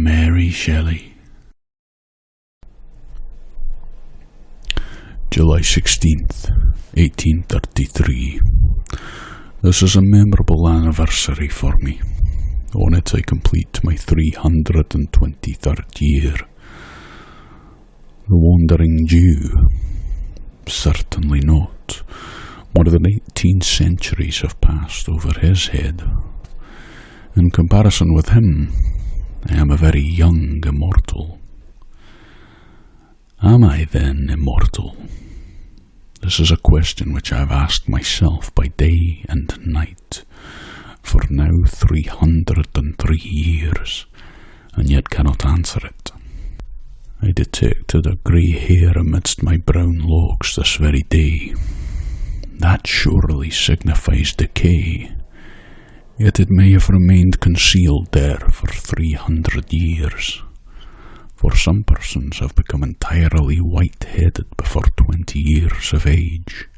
Mary Shelley. July 16th, 1833. This is a memorable anniversary for me. On it I complete my 323rd year. The Wandering Jew? Certainly not. More than 18 centuries have passed over his head. In comparison with him, I am a very young immortal. Am I then immortal? This is a question which I have asked myself by day and night for now 303 years, and yet cannot answer it. I detected a grey hair amidst my brown locks this very day. That surely signifies decay, yet it may have remained concealed there for 300 years, for some persons have become entirely white-headed before 20 years of age.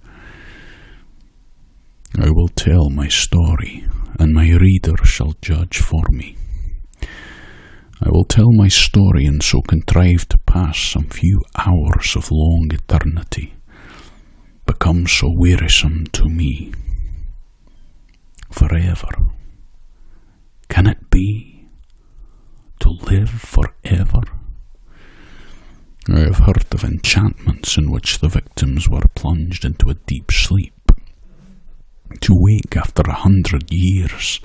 I will tell my story, and my reader shall judge for me. I will tell my story and so contrive to pass some few hours of long eternity, become so wearisome to me. Forever. Can it be? To live forever? I have heard of enchantments in which the victims were plunged into a deep sleep, to wake after 100 years,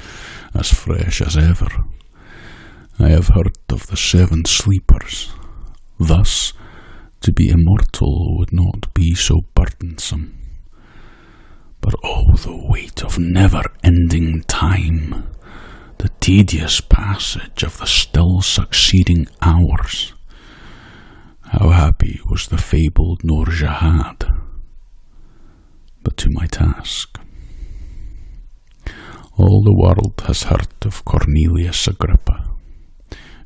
as fresh as ever. I have heard of the 7 sleepers. Thus, to be immortal would not be so burdensome. But oh, the weight of never-ending time, the tedious passage of the still succeeding hours. How happy was the fabled Noor Jahad. But to my task. All the world has heard of Cornelius Agrippa.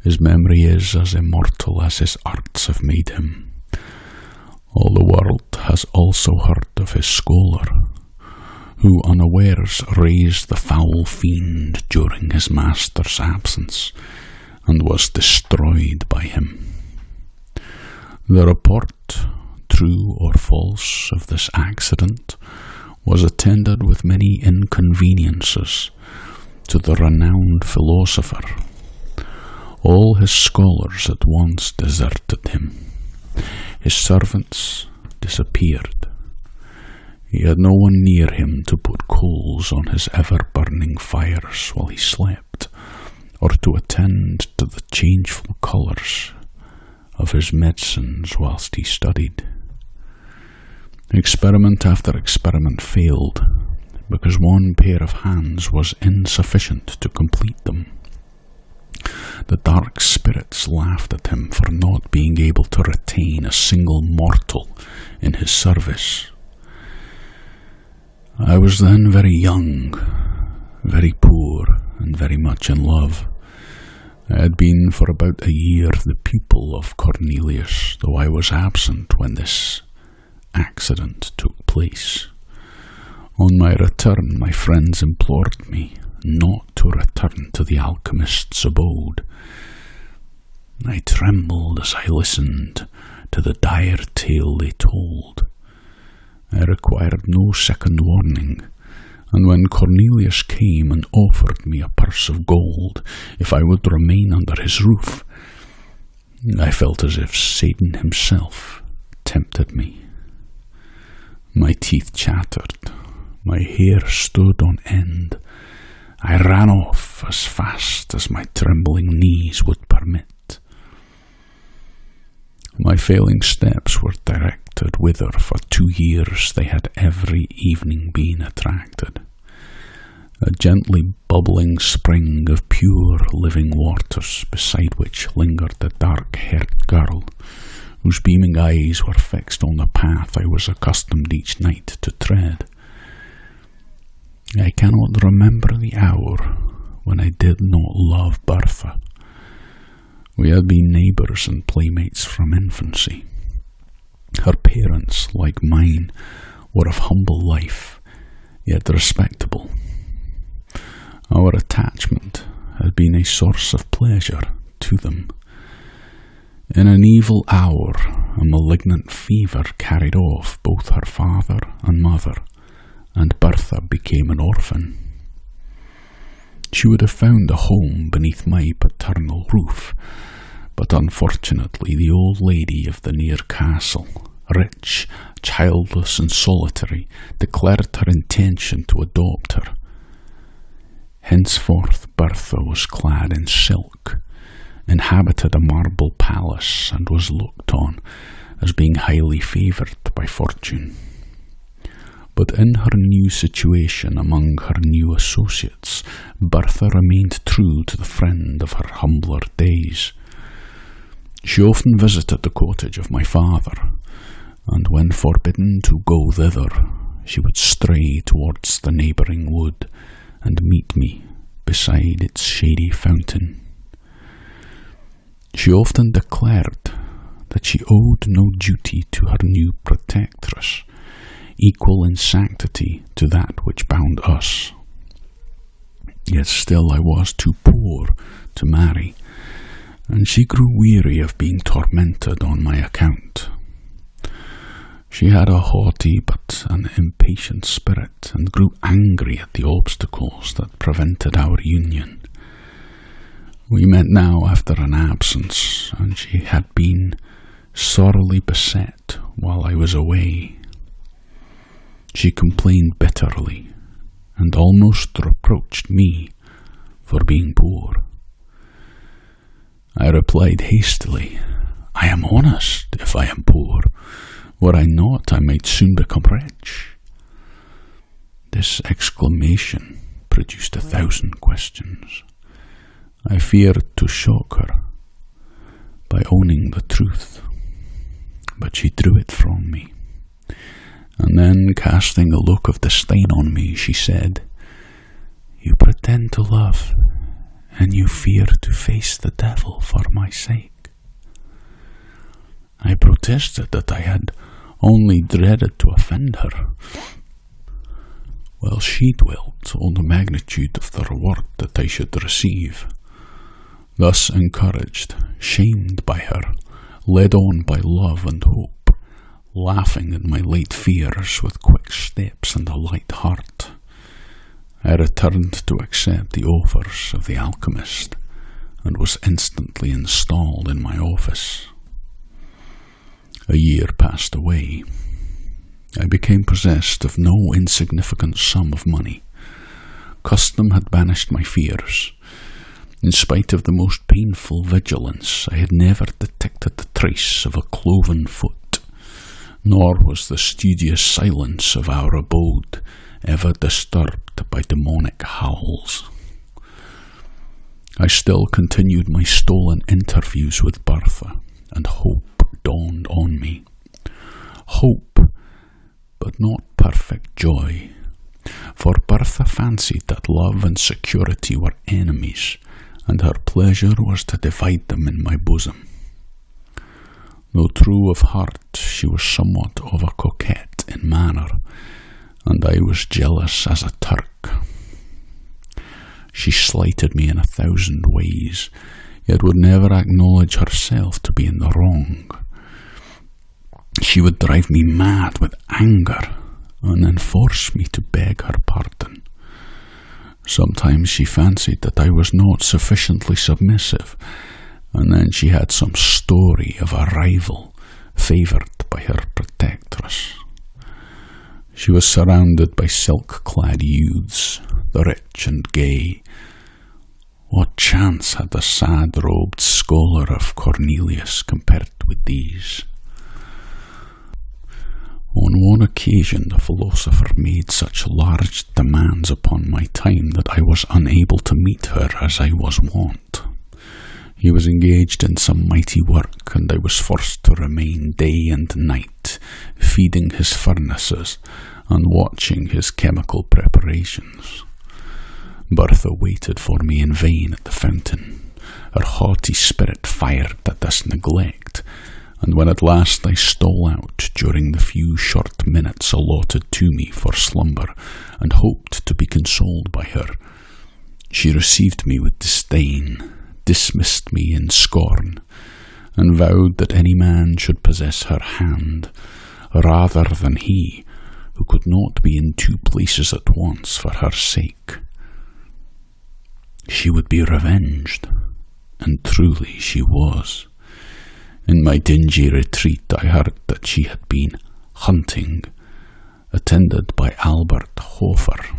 His memory is as immortal as his arts have made him. All the world has also heard of his scholar, who unawares raised the foul fiend during his master's absence, and was destroyed by him. The report, true or false, of this accident was attended with many inconveniences to the renowned philosopher. All his scholars at once deserted him. His servants disappeared. He had no one near him to put coals on his ever-burning fires while he slept, or to attend to the changeful colours of his medicines whilst he studied. Experiment after experiment failed, because one pair of hands was insufficient to complete them. The dark spirits laughed at him for not being able to retain a single mortal in his service. I was then very young, very poor, and very much in love. I had been for about a year the pupil of Cornelius, though I was absent when this accident took place. On my return, my friends implored me not to return to the alchemist's abode. I trembled as I listened to the dire tale they told. I required no second warning, and when Cornelius came and offered me a purse of gold if I would remain under his roof, I felt as if Satan himself tempted me. My teeth chattered, my hair stood on end. I ran off as fast as my trembling knees would permit. My failing steps were directed whither for 2 years they had every evening been attracted. A gently bubbling spring of pure living waters, beside which lingered the dark-haired girl, whose beaming eyes were fixed on the path I was accustomed each night to tread. I cannot remember the hour when I did not love Bertha. We had been neighbours and playmates from infancy. Her parents, like mine, were of humble life, yet respectable. Our attachment had been a source of pleasure to them. In an evil hour, a malignant fever carried off both her father and mother, and Bertha became an orphan. She would have found a home beneath my paternal roof, but unfortunately the old lady of the near castle, rich, childless and solitary, declared her intention to adopt her. Henceforth Bertha was clad in silk, inhabited a marble palace, and was looked on as being highly favoured by fortune. But in her new situation among her new associates, Bertha remained true to the friend of her humbler days. She often visited the cottage of my father, and when forbidden to go thither, she would stray towards the neighbouring wood and meet me beside its shady fountain. She often declared that she owed no duty to her new protectress, equal in sanctity to that which bound us. Yet still I was too poor to marry, and she grew weary of being tormented on my account. She had a haughty but an impatient spirit, and grew angry at the obstacles that prevented our union. We met now after an absence, and she had been sorely beset while I was away. She complained bitterly, and almost reproached me for being poor. I replied hastily, "I am honest if I am poor. Were I not, I might soon become rich." This exclamation produced 1,000 questions. I feared to shock her by owning the truth, but she drew it from me. And then, casting a look of disdain on me, she said, "You pretend to love, and you fear to face the devil for my sake." I protested that I had only dreaded to offend her, while she dwelt on the magnitude of the reward that I should receive. Thus encouraged, shamed by her, led on by love and hope, laughing at my late fears with quick steps and a light heart, I returned to accept the offers of the alchemist, and was instantly installed in my office. A year passed away. I became possessed of no insignificant sum of money. Custom had banished my fears. In spite of the most painful vigilance, I had never detected the trace of a cloven foot, nor was the studious silence of our abode ever disturbed by demonic howls. I still continued my stolen interviews with Bertha, and hope dawned on me. Hope, but not perfect joy, for Bertha fancied that love and security were enemies, and her pleasure was to divide them in my bosom. Though true of heart, she was somewhat of a coquette in manner, and I was jealous as a Turk. She slighted me in 1,000 ways, yet would never acknowledge herself to be in the wrong. She would drive me mad with anger, and then force me to beg her pardon. Sometimes she fancied that I was not sufficiently submissive, and then she had some story of a rival favoured by her protectress. She was surrounded by silk-clad youths, the rich and gay. What chance had the sad-robed scholar of Cornelius compared with these? On one occasion the philosopher made such large demands upon my time that I was unable to meet her as I was wont. He was engaged in some mighty work, and I was forced to remain day and night, feeding his furnaces and watching his chemical preparations. Bertha waited for me in vain at the fountain. Her haughty spirit fired at this neglect, and when at last I stole out during the few short minutes allotted to me for slumber, and hoped to be consoled by her, she received me with disdain, dismissed me in scorn, and vowed that any man should possess her hand, rather than he, who could not be in two places at once for her sake. She would be revenged, and truly she was. In my dingy retreat I heard that she had been hunting, attended by Albert Hofer.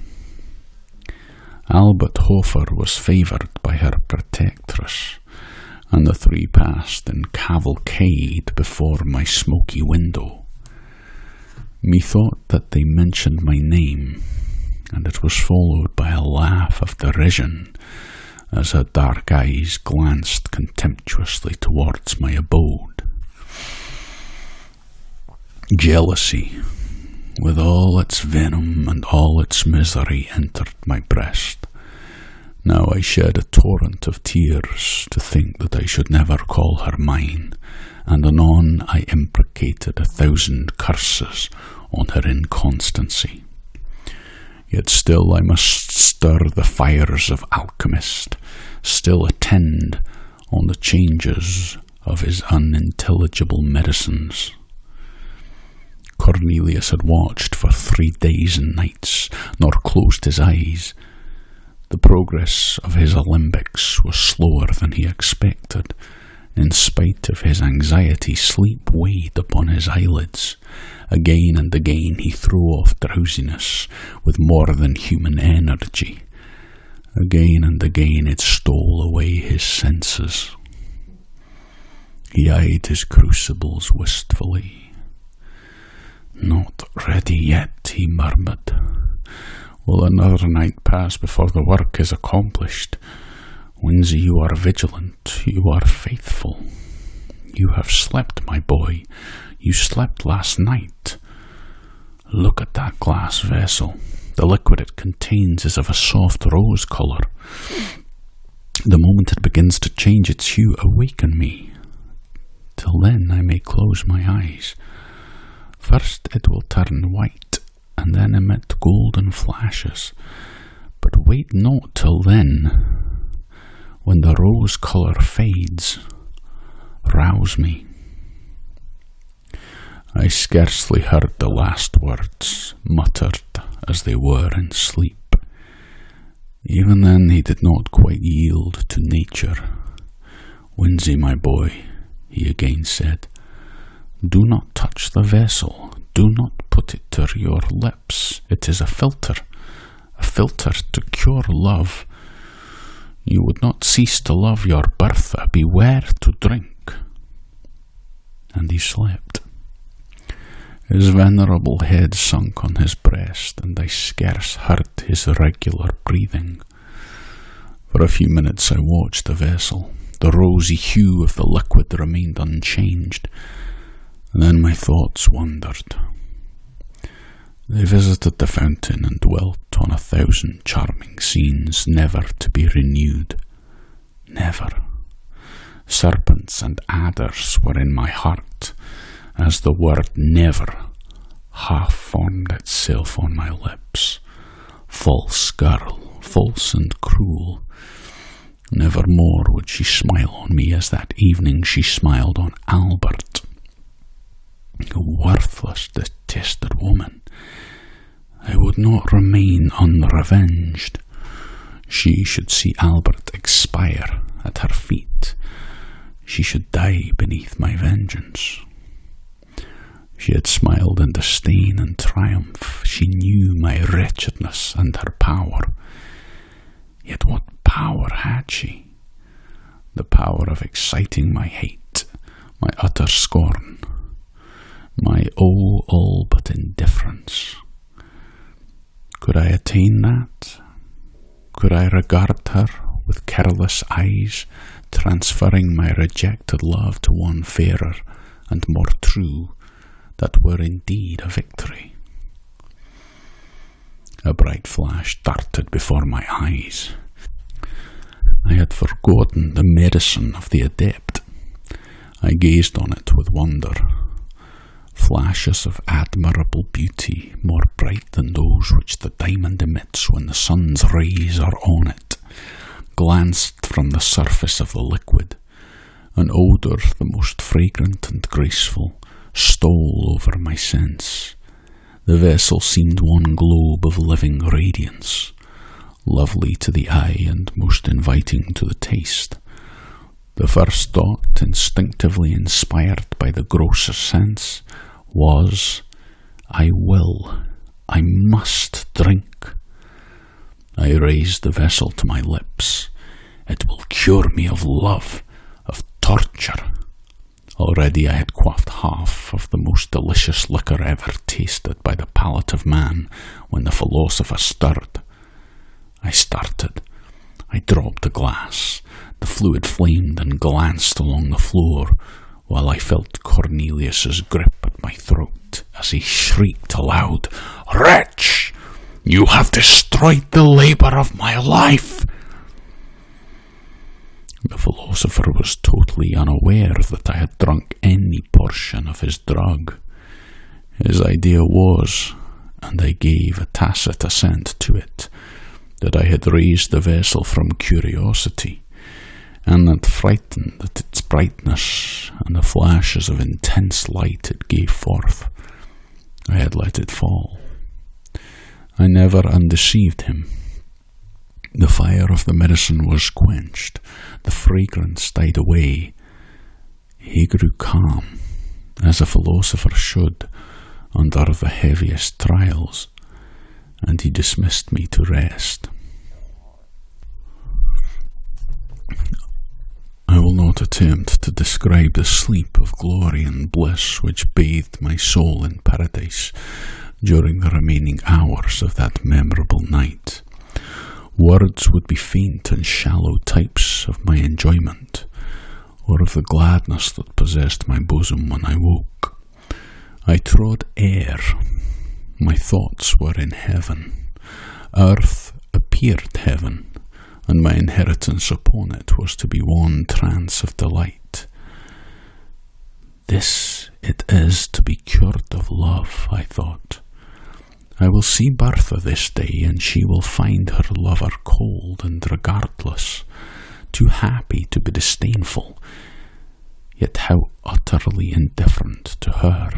Albert Hofer was favoured by her protectress, and the three passed in cavalcade before my smoky window. Methought that they mentioned my name, and it was followed by a laugh of derision as her dark eyes glanced contemptuously towards my abode. Jealousy, with all its venom and all its misery, entered my breast. Now I shed a torrent of tears to think that I should never call her mine, and anon I imprecated 1,000 curses on her inconstancy. Yet still I must stir the fires of alchemist, still attend on the changes of his unintelligible medicines. Cornelius had watched for 3 days and nights, nor closed his eyes. The progress of his alembics was slower than he expected. In spite of his anxiety, sleep weighed upon his eyelids. Again and again he threw off drowsiness with more than human energy. Again and again it stole away his senses. He eyed his crucibles wistfully. "Not ready yet," he murmured. "Will another night pass before the work is accomplished? Windsor, you are vigilant, you are faithful. You have slept, my boy, you slept last night. Look at that glass vessel. The liquid it contains is of a soft rose colour. The moment it begins to change its hue, awaken me. Till then I may close my eyes. First it will turn white, and then emit golden flashes. But wait not till then. When the rose colour fades, rouse me." I scarcely heard the last words, muttered as they were in sleep. Even then he did not quite yield to nature. "Windsor, my boy," he again said, "do not touch the vessel. Do not put it to your lips. It is a filter to cure love. You would not cease to love your Bertha. Beware to drink." And he slept. His venerable head sunk on his breast, and I scarce heard his regular breathing. For a few minutes I watched the vessel. The rosy hue of the liquid remained unchanged, and then my thoughts wandered. They visited the fountain and dwelt on 1,000 charming scenes, never to be renewed. Never. Serpents and adders were in my heart, as the word never half formed itself on my lips. False girl, false and cruel. Never more would she smile on me as that evening she smiled on Albert. A worthless, detested woman. I would not remain unrevenged. She should see Albert expire at her feet. She should die beneath my vengeance. She had smiled in disdain and triumph. She knew my wretchedness and her power. Yet what power had she? The power of exciting my hate, my utter scorn, my all but indifference. Could I attain that? Could I regard her with careless eyes, transferring my rejected love to one fairer and more true, that were indeed a victory? A bright flash darted before my eyes. I had forgotten the medicine of the adept. I gazed on it with wonder. Flashes of admirable beauty, more bright than those which the diamond emits when the sun's rays are on it, glanced from the surface of the liquid. An odour the most fragrant and graceful stole over my sense. The vessel seemed one globe of living radiance, lovely to the eye and most inviting to the taste. The first thought, instinctively inspired by the grosser sense, was, I must drink. I raised the vessel to my lips. It will cure me of love, of torture. Already I had quaffed half of the most delicious liquor ever tasted by the palate of man when the philosopher stirred. I started. I dropped the glass. The fluid flamed and glanced along the floor, while I felt Cornelius's grip at my throat as he shrieked aloud, Wretch! You have destroyed the labour of my life! The philosopher was totally unaware that I had drunk any portion of his drug. His idea was, and I gave a tacit assent to it, that I had raised the vessel from curiosity, and that frightened at its brightness and the flashes of intense light it gave forth, I had let it fall. I never undeceived him. The fire of the medicine was quenched, the fragrance died away. He grew calm, as a philosopher should, under the heaviest trials, and he dismissed me to rest. I will not attempt to describe the sleep of glory and bliss which bathed my soul in paradise during the remaining hours of that memorable night. Words would be faint and shallow types of my enjoyment, or of the gladness that possessed my bosom when I woke. I trod air. My thoughts were in heaven. Earth appeared heaven, and my inheritance upon it was to be one trance of delight. This it is to be cured of love, I thought. I will see Bertha this day, and she will find her lover cold and regardless, too happy to be disdainful, yet how utterly indifferent to her.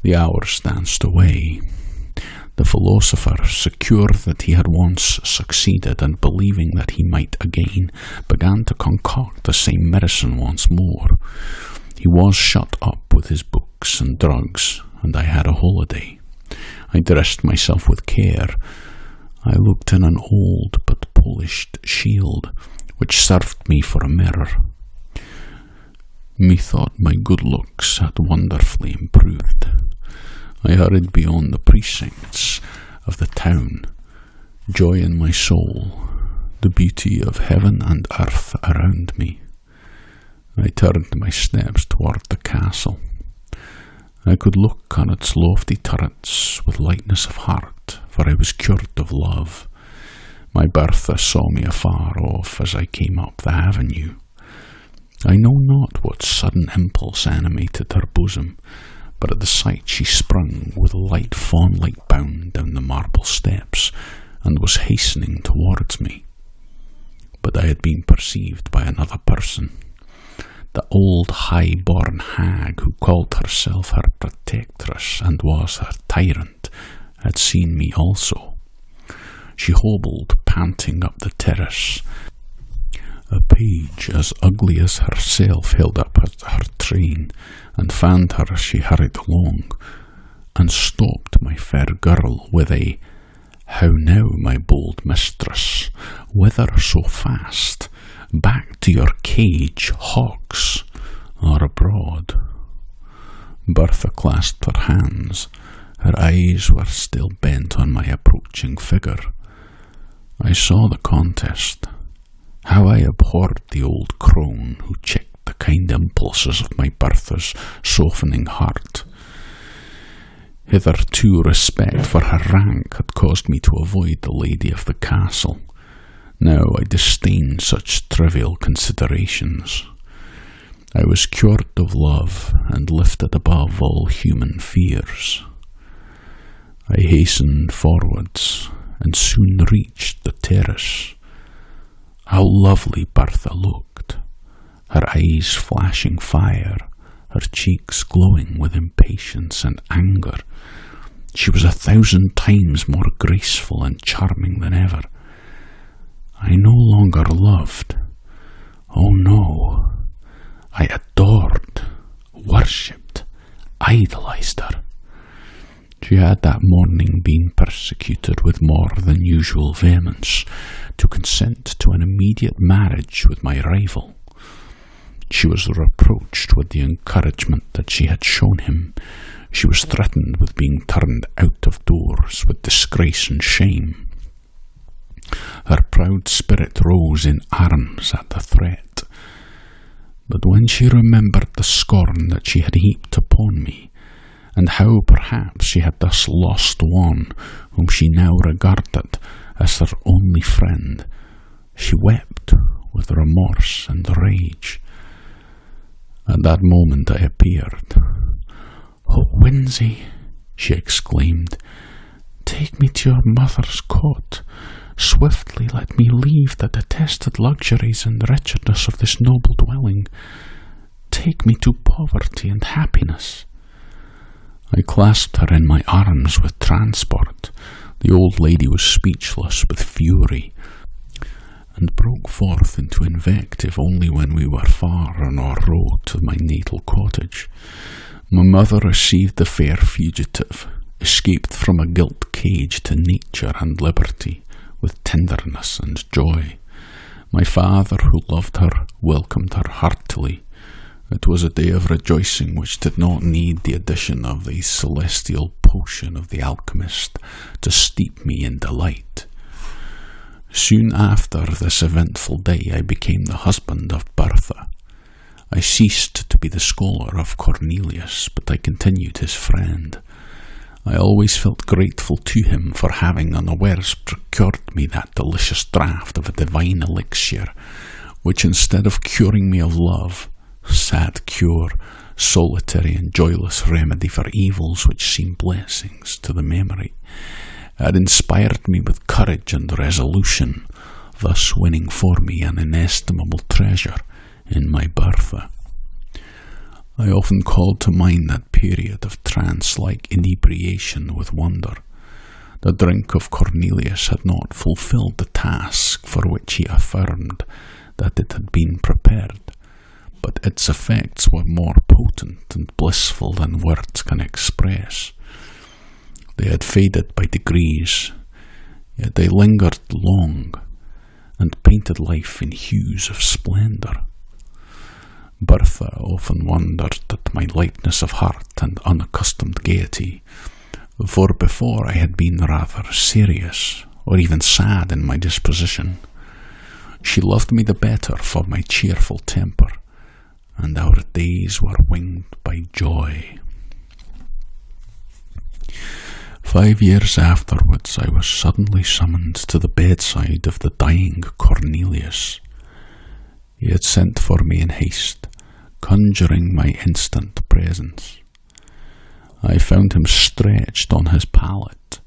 The hours danced away. The philosopher, secure that he had once succeeded, and believing that he might again, began to concoct the same medicine once more. He was shut up with his books and drugs, and I had a holiday. I dressed myself with care. I looked in an old but polished shield, which served me for a mirror. Methought my good looks had wonderfully improved. I hurried beyond the precincts of the town, joy in my soul, the beauty of heaven and earth around me. I turned my steps toward the castle. I could look on its lofty turrets with lightness of heart, for I was cured of love. My Bertha saw me afar off as I came up the avenue. I know not what sudden impulse animated her bosom, but at the sight she sprung with a light fawn-like bound down the marble steps, and was hastening towards me. But I had been perceived by another person. The old high-born hag who called herself her protectress and was her tyrant had seen me also. She hobbled panting up the terrace. A page as ugly as herself held up her train, and fanned her as she hurried along, and stopped my fair girl with a, "How now, my bold mistress? Whither so fast? Back to your cage, hawks, or abroad?" Bertha clasped her hands. Her eyes were still bent on my approaching figure. I saw the contest. How I abhorred the old crone who checked the kind impulses of my Bertha's softening heart. Hitherto respect for her rank had caused me to avoid the lady of the castle. Now I disdained such trivial considerations. I was cured of love and lifted above all human fears. I hastened forwards and soon reached the terrace. How lovely Bertha looked, her eyes flashing fire, her cheeks glowing with impatience and anger. She was 1,000 times more graceful and charming than ever. I no longer loved. Oh no, I adored, worshipped, idolized her. She had that morning been persecuted with more than usual vehemence to consent to an immediate marriage with my rival. She was reproached with the encouragement that she had shown him. She was threatened with being turned out of doors with disgrace and shame. Her proud spirit rose in arms at the threat. But when she remembered the scorn that she had heaped upon me, and how perhaps she had thus lost one whom she now regarded as her only friend, she wept with remorse and rage. At that moment I appeared. "Oh, Windsy," she exclaimed, "take me to your mother's cot. Swiftly let me leave the detested luxuries and wretchedness of this noble dwelling. Take me to poverty and happiness." I clasped her in my arms with transport. The old lady was speechless with fury, and broke forth into invective only when we were far on our road to my natal cottage. My mother received the fair fugitive, escaped from a gilt cage to nature and liberty, with tenderness and joy. My father, who loved her, welcomed her heartily. It was a day of rejoicing which did not need the addition of the celestial potion of the alchemist to steep me in delight. Soon after this eventful day I became the husband of Bertha. I ceased to be the scholar of Cornelius, but I continued his friend. I always felt grateful to him for having unawares procured me that delicious draught of a divine elixir, which instead of curing me of love, sad cure, solitary and joyless remedy for evils which seem blessings to the memory, had inspired me with courage and resolution, thus winning for me an inestimable treasure in my Bertha. I often called to mind that period of trance-like inebriation with wonder. The drink of Cornelius had not fulfilled the task for which he affirmed that it had been prepared, but its effects were more potent and blissful than words can express. They had faded by degrees, yet they lingered long, and painted life in hues of splendour. Bertha often wondered at my lightness of heart and unaccustomed gaiety, for before I had been rather serious, or even sad in my disposition. She loved me the better for my cheerful temper, and our days were winged by joy. 5 years afterwards I was suddenly summoned to the bedside of the dying Cornelius. He had sent for me in haste, conjuring my instant presence. I found him stretched on his pallet,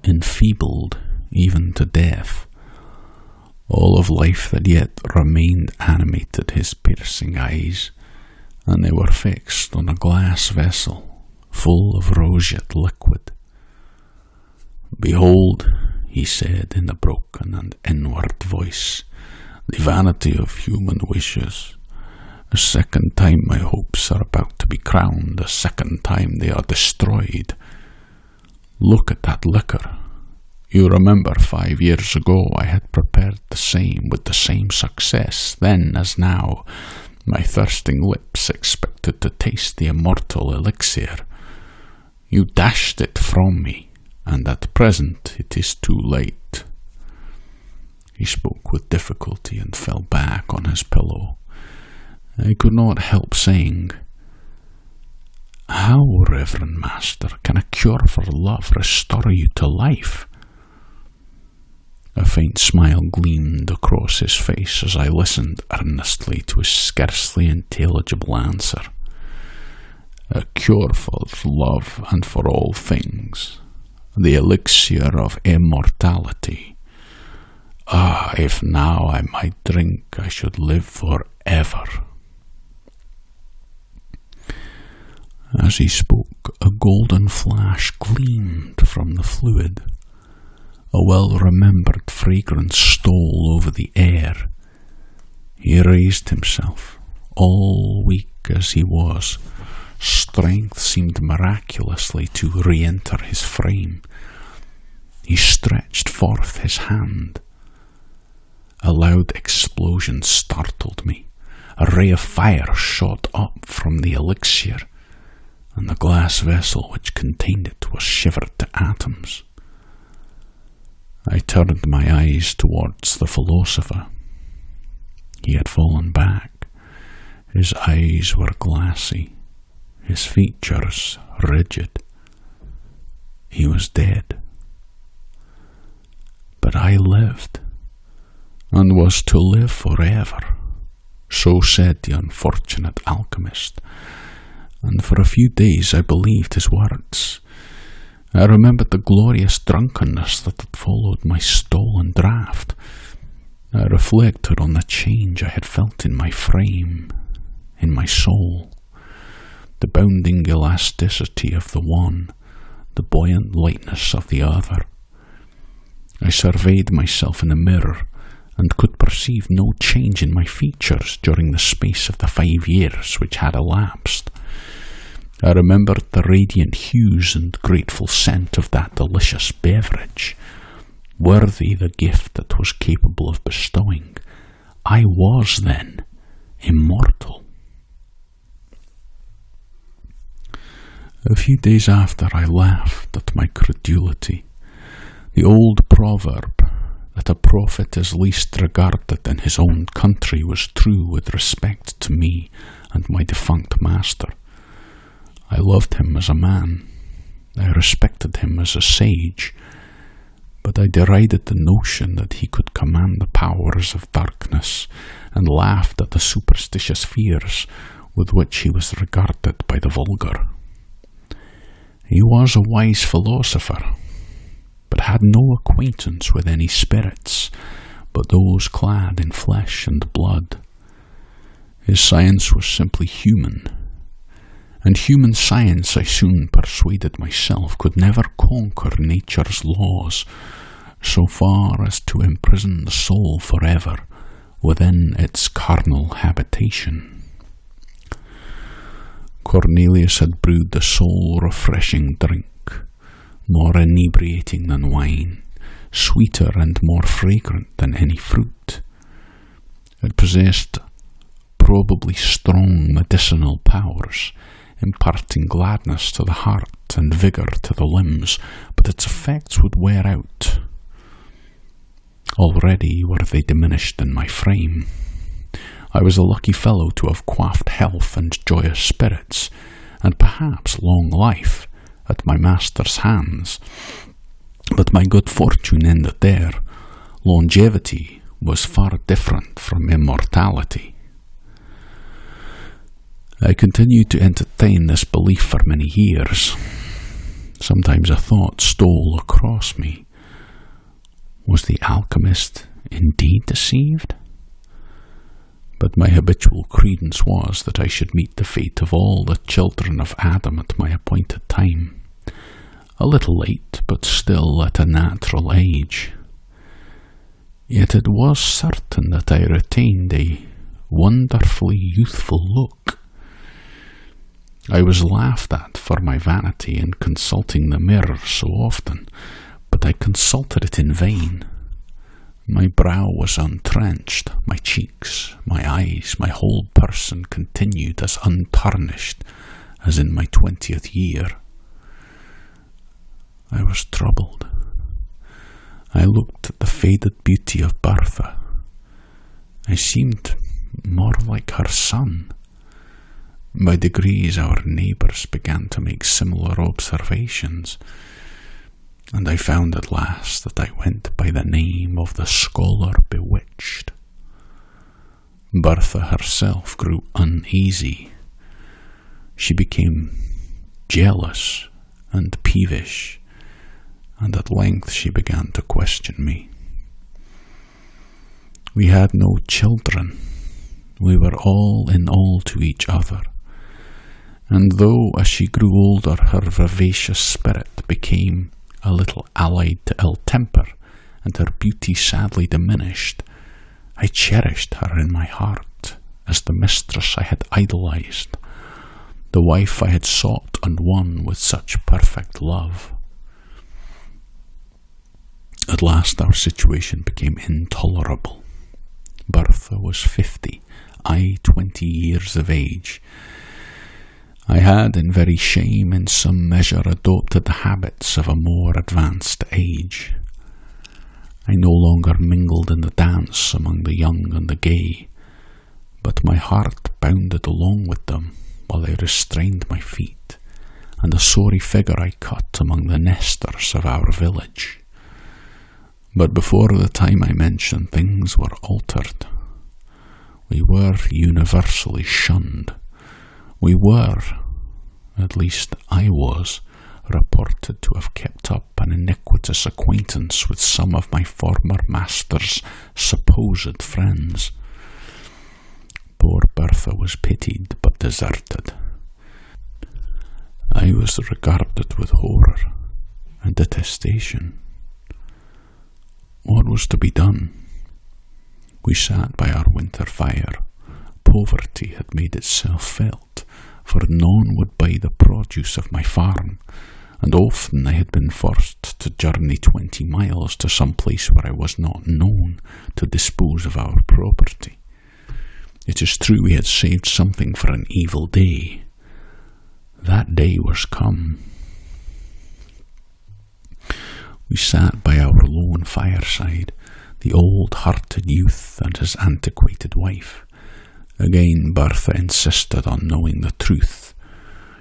enfeebled even to death. All of life that yet remained animated his piercing eyes, and they were fixed on a glass vessel full of roseate liquid. "Behold," he said in a broken and inward voice, "the vanity of human wishes. A second time my hopes are about to be crowned, a second time they are destroyed. Look at that liquor. You remember 5 years ago I had prepared the same with the same success. Then, as now, my thirsting lips expected to taste the immortal elixir. You dashed it from me, and at present it is too late." He spoke with difficulty and fell back on his pillow. I could not help saying, "How, Reverend Master, can a cure for love restore you to life?" A faint smile gleamed across his face as I listened earnestly to his scarcely intelligible answer. "A cure for love and for all things. The elixir of immortality. if now I might drink, I should live forever." As he spoke, a golden flash gleamed from the fluid. A well-remembered fragrance stole over the air. He raised himself. All weak as he was, strength seemed miraculously to re-enter his frame. He stretched forth his hand. A loud explosion startled me. A ray of fire shot up from the elixir, and the glass vessel which contained it was shivered to atoms. I turned my eyes towards the philosopher. He had fallen back. His eyes were glassy, his features rigid. He was dead. But I lived, and was to live forever, so said the unfortunate alchemist, and for a few days I believed his words. I remembered the glorious drunkenness that had followed my stolen draught. I reflected on the change I had felt in my frame, in my soul, the bounding elasticity of the one, the buoyant lightness of the other. I surveyed myself in a mirror and could perceive no change in my features during the space of the 5 years which had elapsed. I remembered the radiant hues and grateful scent of that delicious beverage, worthy the gift it was capable of bestowing. I was, then, immortal. A few days after, I laughed at my credulity. The old proverb that a prophet is least regarded in his own country was true with respect to me and my defunct master. I loved him as a man. I respected him as a sage, but I derided the notion that he could command the powers of darkness and laughed at the superstitious fears with which he was regarded by the vulgar. He was a wise philosopher, but had no acquaintance with any spirits but those clad in flesh and blood. His science was simply human, and human science, I soon persuaded myself, could never conquer nature's laws so far as to imprison the soul forever within its carnal habitation. Cornelius had brewed the soul-refreshing drink, more inebriating than wine, sweeter and more fragrant than any fruit. It possessed probably strong medicinal powers, imparting gladness to the heart and vigour to the limbs, but its effects would wear out. Already were they diminished in my frame. I was a lucky fellow to have quaffed health and joyous spirits, and perhaps long life, at my master's hands. But my good fortune ended there. Longevity was far different from immortality. I continued to entertain this belief for many years. Sometimes a thought stole across me. Was the alchemist indeed deceived? But my habitual credence was that I should meet the fate of all the children of Adam at my appointed time. A little late, but still at a natural age. Yet it was certain that I retained a wonderfully youthful look. I was laughed at for my vanity in consulting the mirror so often, but I consulted it in vain. My brow was untrenched, my cheeks, my eyes, my whole person continued as untarnished as in my 20th year. I was troubled. I looked at the faded beauty of Bertha. I seemed more like her son. By degrees our neighbours began to make similar observations, and I found at last that I went by the name of the scholar bewitched. Bertha herself grew uneasy. She became jealous and peevish, and at length she began to question me. We had no children. We were all in all to each other. And though as she grew older her vivacious spirit became a little allied to ill temper, and her beauty sadly diminished, I cherished her in my heart as the mistress I had idolized, the wife I had sought and won with such perfect love. At last our situation became intolerable. Bertha was 50, I 20 years of age. I had, in very shame, in some measure adopted the habits of a more advanced age. I no longer mingled in the dance among the young and the gay, but my heart bounded along with them while I restrained my feet, and a sorry figure I cut among the nesters of our village. But before the time I mention, things were altered. We were universally shunned. We were, at least I was, reported to have kept up an iniquitous acquaintance with some of my former master's supposed friends. Poor Bertha was pitied but deserted. I was regarded with horror and detestation. What was to be done? We sat by our winter fire. Poverty had made itself felt, for none would buy the produce of my farm, and often I had been forced to journey 20 miles to some place where I was not known to dispose of our property. It is true we had saved something for an evil day. That day was come. We sat by our lone fireside, the old-hearted youth and his antiquated wife. Again Bertha insisted on knowing the truth.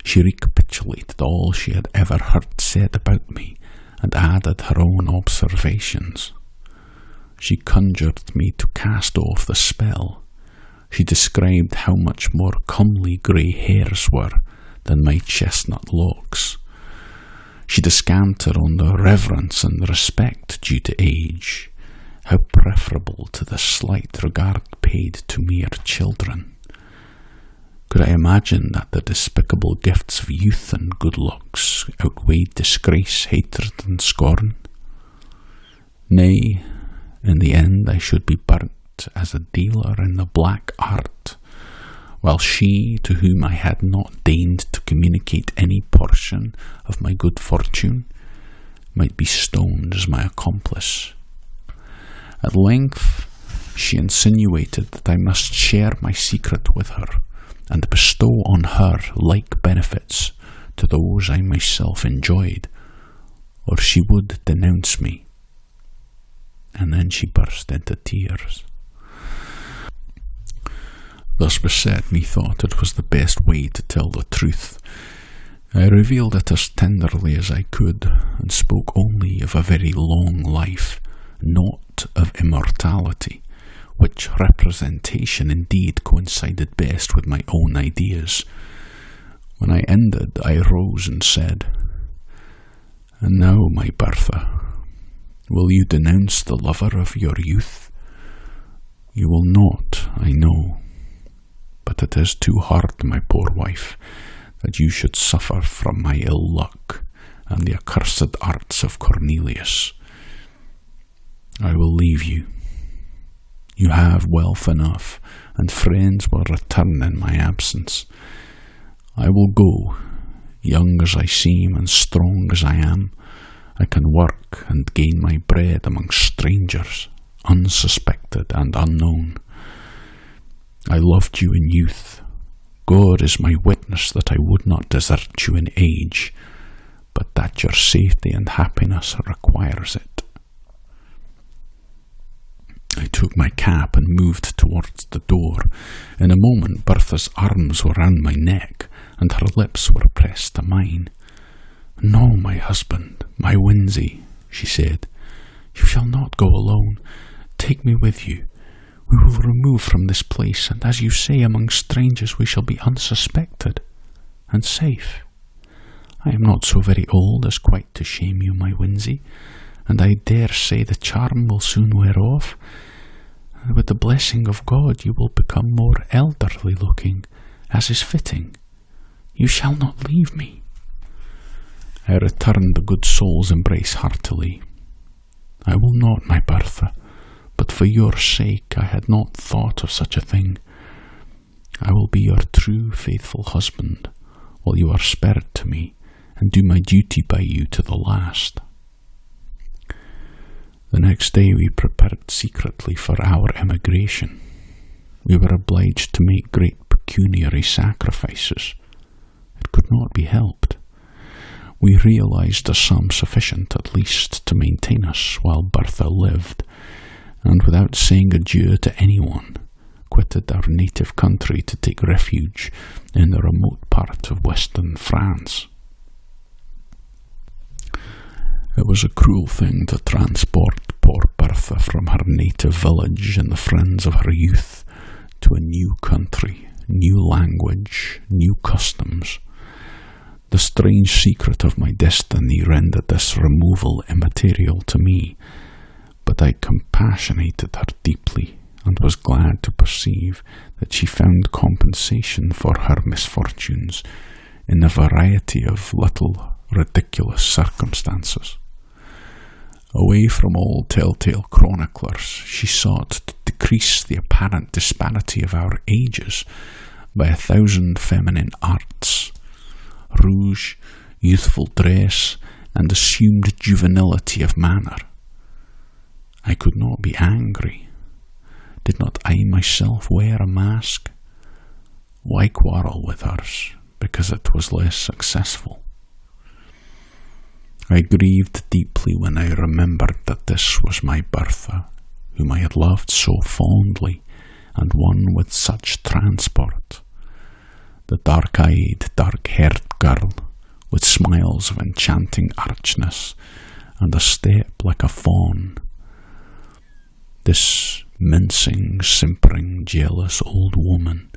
She recapitulated all she had ever heard said about me, and added her own observations. She conjured me to cast off the spell. She described how much more comely grey hairs were than my chestnut locks. She descanted on the reverence and respect due to age, how preferable to the slight regard paid to mere children. Could I imagine that the despicable gifts of youth and good looks outweighed disgrace, hatred, and scorn? Nay, in the end I should be burnt as a dealer in the black art, while she, to whom I had not deigned to communicate any portion of my good fortune, might be stoned as my accomplice. At length she insinuated that I must share my secret with her, and bestow on her like benefits to those I myself enjoyed, or she would denounce me. And then she burst into tears. Thus beset, methought it was the best way to tell the truth. I revealed it as tenderly as I could, and spoke only of a very long life, not of immortality, which representation indeed coincided best with my own ideas. When I ended, I rose and said, "And now, my Bertha, will you denounce the lover of your youth? You will not, I know. But it is too hard, my poor wife, that you should suffer from my ill luck and the accursed arts of Cornelius. I will leave you. You have wealth enough, and friends will return in my absence. I will go. Young as I seem and strong as I am, I can work and gain my bread among strangers, unsuspected and unknown. I loved you in youth. God is my witness that I would not desert you in age, but that your safety and happiness requires it." I took my cap and moved towards the door. In a moment Bertha's arms were round my neck, and her lips were pressed to mine. "No, my husband, my Winsey," she said, "you shall not go alone. Take me with you. We will remove from this place, and as you say, among strangers we shall be unsuspected and safe. I am not so very old as quite to shame you, my Winsey, and I dare say the charm will soon wear off. and with the blessing of God you will become more elderly looking, as is fitting. You shall not leave me." I returned the good soul's embrace heartily. "I will not, my Bertha, but for your sake I had not thought of such a thing. I will be your true, faithful husband, while you are spared to me, and do my duty by you to the last." The next day we prepared secretly for our emigration. We were obliged to make great pecuniary sacrifices. It could not be helped. We realized a sum sufficient at least to maintain us while Bertha lived, and without saying adieu to anyone, quitted our native country to take refuge in the remote part of western France. It was a cruel thing to transport poor Bertha from her native village and the friends of her youth to a new country, new language, new customs. The strange secret of my destiny rendered this removal immaterial to me, but I compassionated her deeply and was glad to perceive that she found compensation for her misfortunes in a variety of little ridiculous circumstances. Away from all telltale chroniclers, she sought to decrease the apparent disparity of our ages by 1,000 feminine arts, rouge, youthful dress, and assumed juvenility of manner. I could not be angry. Did not I myself wear a mask? Why quarrel with hers because it was less successful? I grieved deeply when I remembered that this was my Bertha, whom I had loved so fondly and won with such transport. The dark-eyed, dark-haired girl, with smiles of enchanting archness and a step like a fawn. This mincing, simpering, jealous old woman,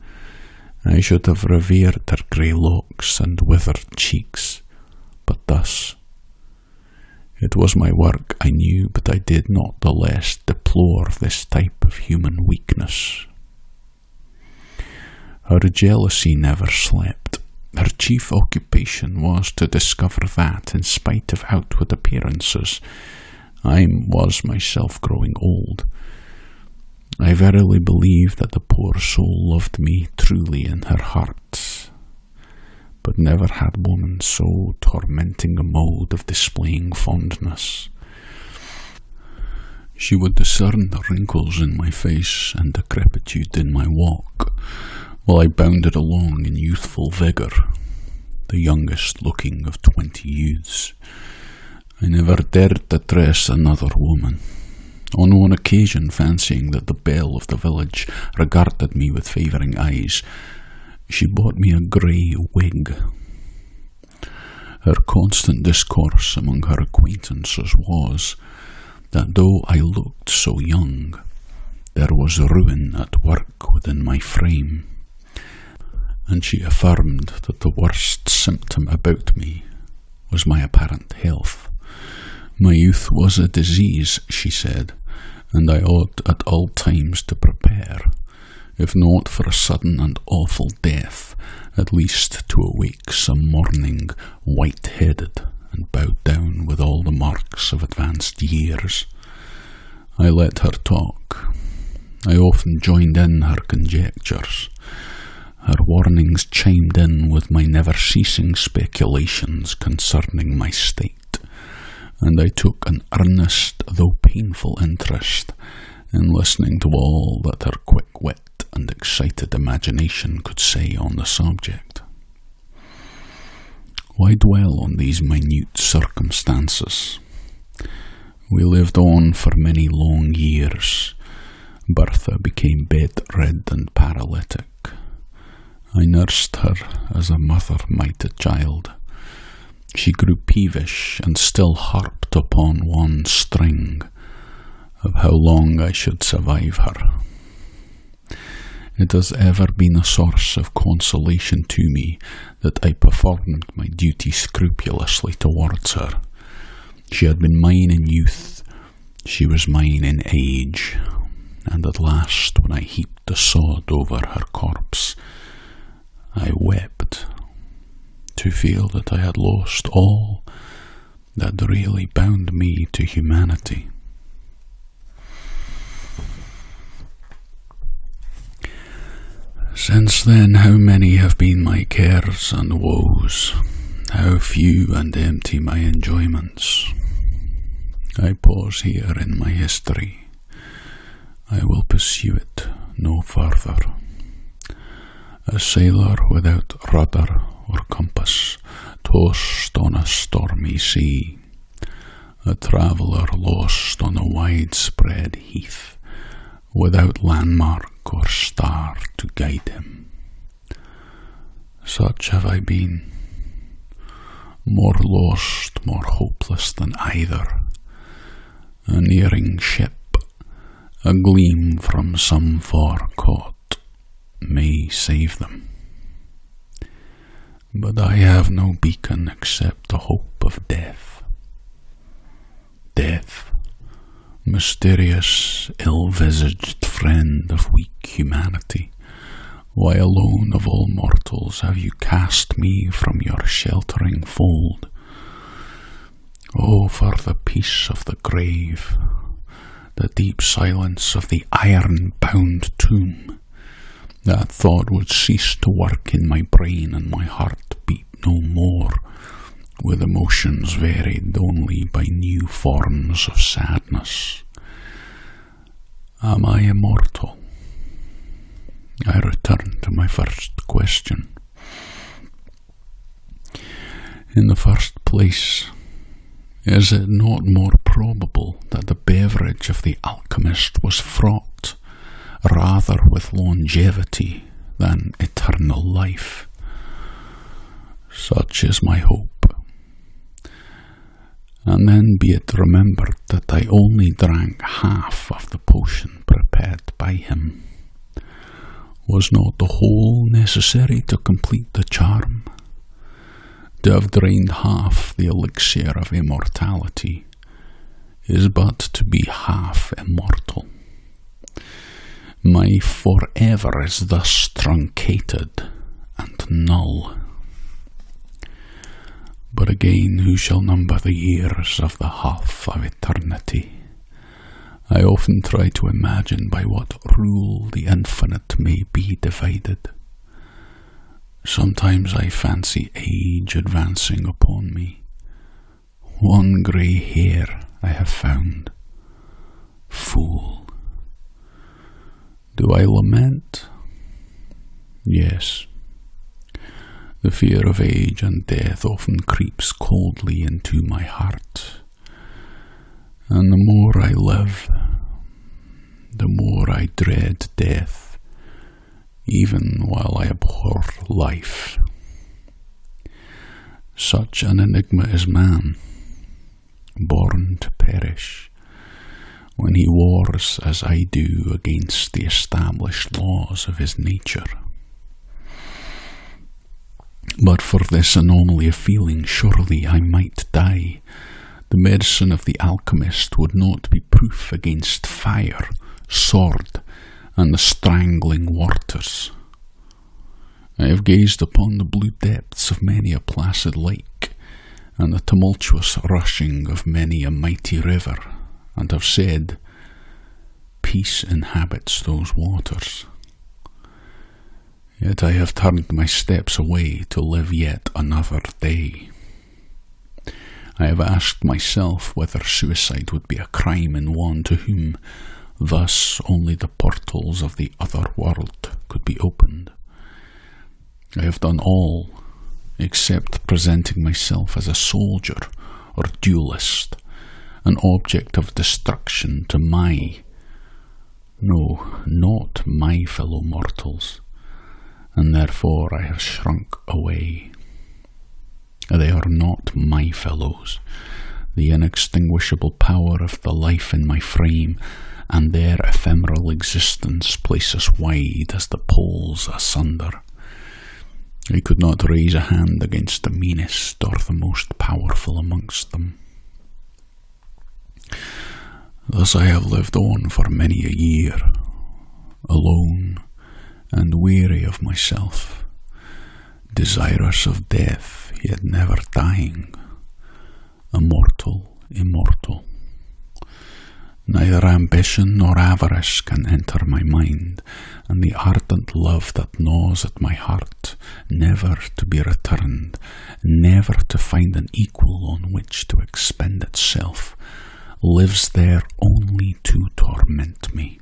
I should have revered her grey locks and withered cheeks, but thus. It was my work, I knew, but I did not the less deplore this type of human weakness. Her jealousy never slept. Her chief occupation was to discover that, in spite of outward appearances, I was myself growing old. I verily believe that the poor soul loved me truly in her heart, but never had woman so tormenting a mode of displaying fondness. She would discern the wrinkles in my face and decrepitude in my walk, while I bounded along in youthful vigour, the youngest looking of 20 youths. I never dared address another woman. On one occasion, fancying that the belle of the village regarded me with favouring eyes, she bought me a grey wig. Her constant discourse among her acquaintances was that though I looked so young, there was ruin at work within my frame, and she affirmed that the worst symptom about me was my apparent health. My youth was a disease, she said, and I ought at all times to prepare, if not for a sudden and awful death, at least to awake some morning white-headed and bowed down with all the marks of advanced years. I let her talk. I often joined in her conjectures. Her warnings chimed in with my never-ceasing speculations concerning my state, and I took an earnest, though painful interest in listening to all that her quick wit and excited imagination could say on the subject. Why dwell on these minute circumstances? We lived on for many long years. Bertha became bedridden and paralytic. I nursed her as a mother might a child. She grew peevish and still harped upon one string of how long I should survive her. It has ever been a source of consolation to me that I performed my duty scrupulously towards her. She had been mine in youth, she was mine in age, and at last, when I heaped the sod over her corpse, I wept to feel that I had lost all that really bound me to humanity. Since then, how many have been my cares and woes, how few and empty my enjoyments. I pause here in my history. I will pursue it no further. A sailor without rudder or compass, tossed on a stormy sea, a traveller lost on a widespread heath, without landmark or star to guide him. Such have I been, more lost, more hopeless than either. A nearing ship, a gleam from some far caught, may save them. But I have no beacon except the hope of death. Death, mysterious, ill-visaged friend of weak humanity, why alone of all mortals have you cast me from your sheltering fold? Oh, for the peace of the grave, the deep silence of the iron-bound tomb, that thought would cease to work in my brain and my heart beat no more, with emotions varied only by new forms of sadness. Am I immortal? I return to my first question. In the first place, is it not more probable that the beverage of the alchemist was fraught rather with longevity than eternal life? Such is my hope. And then be it remembered that I only drank half of the potion prepared by him. Was not the whole necessary to complete the charm? To have drained half the elixir of immortality is but to be half immortal. My forever is thus truncated and null. But again, who shall number the years of the half of eternity? I often try to imagine by what rule the infinite may be divided. Sometimes I fancy age advancing upon me. One grey hair I have found. Fool. Do I lament? Yes. The fear of age and death often creeps coldly into my heart. And the more I live, the more I dread death, even while I abhor life. Such an enigma is man, born to perish, when he wars as I do against the established laws of his nature. But for this anomaly of feeling, surely I might die. The medicine of the alchemist would not be proof against fire, sword, and the strangling waters. I have gazed upon the blue depths of many a placid lake, and the tumultuous rushing of many a mighty river, and have said, peace inhabits those waters. Yet I have turned my steps away to live yet another day. I have asked myself whether suicide would be a crime in one to whom thus only the portals of the other world could be opened. I have done all except presenting myself as a soldier or duelist, an object of destruction to not my fellow mortals, and therefore I have shrunk away. They are not my fellows, the inextinguishable power of the life in my frame, and their ephemeral existence places wide as the poles asunder. I could not raise a hand against the meanest or the most powerful amongst them. Thus I have lived on for many a year, alone and weary of myself, desirous of death, yet never dying, immortal, immortal. Neither ambition nor avarice can enter my mind, and the ardent love that gnaws at my heart, never to be returned, never to find an equal on which to expend itself, lives there only to torment me.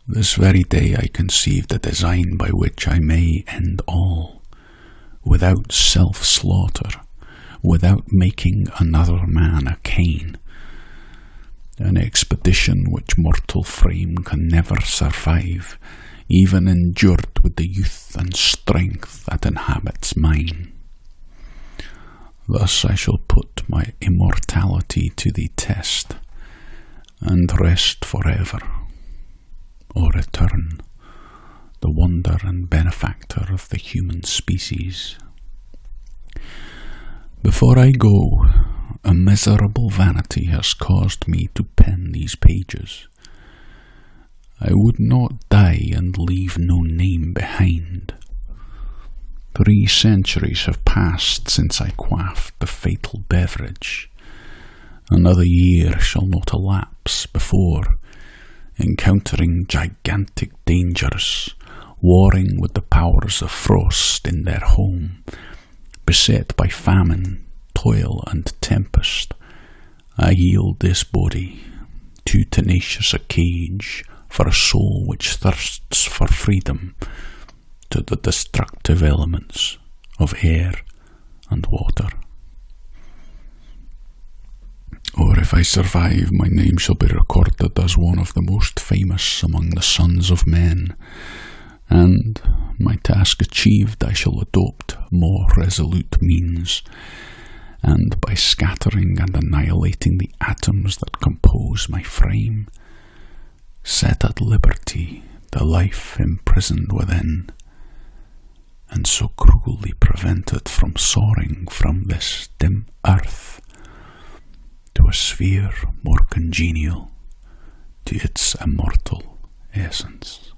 This very day I conceived a design by which I may end all, without self-slaughter, without making another man a Cain, an expedition which mortal frame can never survive, even endured with the youth and strength that inhabits mine. Thus I shall put my immortality to the test, and rest forever, or return, the wonder and benefactor of the human species. Before I go, a miserable vanity has caused me to pen these pages. I would not die and leave no name behind. 3 centuries have passed since I quaffed the fatal beverage. Another year shall not elapse before, encountering gigantic dangers, warring with the powers of frost in their home, beset by famine, toil and tempest, I yield this body, too tenacious a cage for a soul which thirsts for freedom, to the destructive elements of air and water. Or if I survive, my name shall be recorded as one of the most famous among the sons of men, and, my task achieved, I shall adopt more resolute means, and by scattering and annihilating the atoms that compose my frame, set at liberty the life imprisoned within, and so cruelly prevented from soaring from this dim earth to a sphere more congenial to its immortal essence.